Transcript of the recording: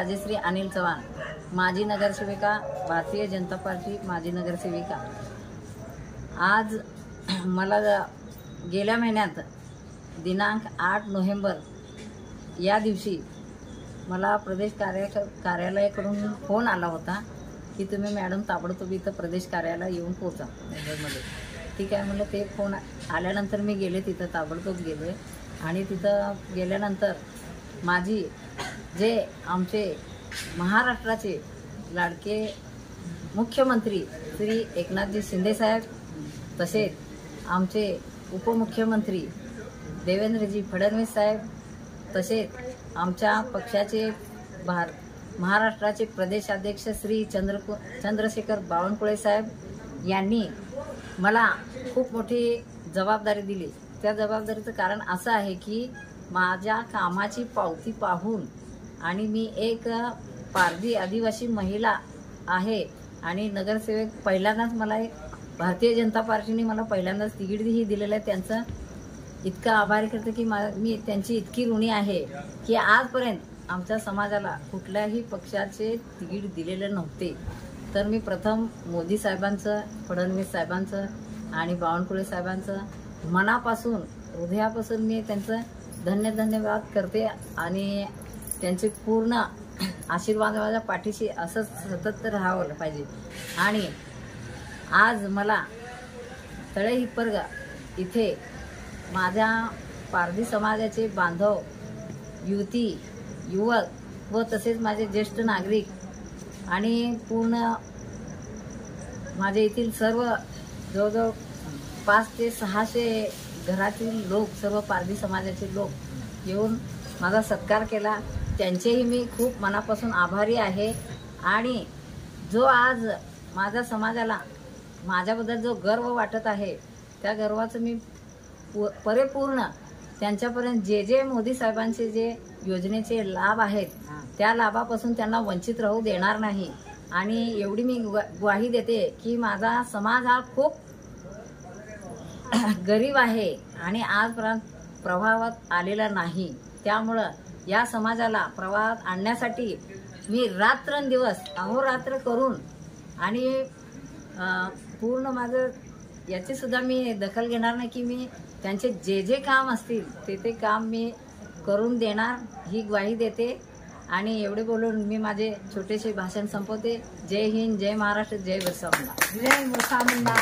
राजश्री अनिल चव्हाण, माजी नगरसेविका, भारतीय जनता पार्टी माजी नगरसेविका। आज मला गेल्या महिन्यात दिनांक 8 नोव्हेंबर या दिवशी मला प्रदेश कार्यालयाकडून फोन आला होता की तुम्ही मॅडम ताबडतोब इथं प्रदेश कार्यालयाला येऊन पोहोचा मुंबईमध्ये। ठीक आहे म्हणलं। ते फोन आल्यानंतर मी गेले, तिथं ताबडतोब गेले आणि तिथं गेल्यानंतर माझी जे आमचे महाराष्ट्राचे लाडके मुख्यमंत्री श्री एकनाथजी शिंदे साहेब, तसेच आमचे उपमुख्यमंत्री देवेंद्रजी फडणवीस साहेब, तसेच आमच्या पक्षाचे महाराष्ट्राचे प्रदेशाध्यक्ष श्री चंद्रशेखर बावनकुळे साहेब यांनी मला खूप मोठी जबाबदारी दिली। त्या जबाबदारीचं कारण असं आहे की माझ्या कामाची पावती पाहून आणि मी एक पारधी आदिवासी महिला आहे आणि नगरसेवक पहिल्यांदाच मला एक भारतीय जनता पार्टीने मला पहिल्यांदाच तिकीटही दिलेलं आहे। त्यांचं इतकं आभारी करते की मी त्यांची इतकी ऋणी आहे की आजपर्यंत आमच्या समाजाला कुठल्याही पक्षाचे तिकीट दिलेले नव्हते। तर मी प्रथम मोदी साहेबांचं, फडणवीस साहेबांचं आणि बावनकुळे साहेबांचं मनापासून हृदयापासून मी त्यांचं धन्यवाद करते आणि त्यांचे पूर्ण आशीर्वाद माझ्या पाठीशी असंच सतत राहावं पाहिजे। आणि आज मला तळे हिप्परगा इथे माझ्या पारधी समाजाचे बांधव, युवती, युवक व तसेच माझे ज्येष्ठ नागरिक आणि पूर्ण माझे येथील सर्व जवळजवळ 500 ते 600 घरातील लोक, सर्व पारधी समाजाचे लोक येऊन माझा सत्कार केला। त्यांचेही मी खूप मनापासून आभारी आहे। आणि जो आज माझ्या समाजाला माझ्याबद्दल जो गर्व वाटत आहे, त्या गर्वाचं मी परिपूर्ण त्यांच्यापर्यंत जे मोदी साहेबांचे जे योजनेचे लाभ आहेत त्या लाभापासून त्यांना वंचित राहू देणार नाही। आणि एवढी मी ग्वाही देते की माझा समाज हा खूप गरीब आहे आणि आजपर्यंत प्रभावात आलेला नाही। त्यामुळं या समाजाला प्रभावात आणण्यासाठी मी रात्रंदिवस अहोरात्र करून आणि पूर्ण माझं याची सुद्धा मी दखल घेणार नाही की मी त्यांचे जे काम असतील ते काम मी करून देणार, ही ग्वाही देते। आणि एवढे बोलून मी माझे छोटेसे भाषण संपवते। जय हिंद, जय महाराष्ट्र, जय बिरसा मुंडा। जय बिरसा मुंडा।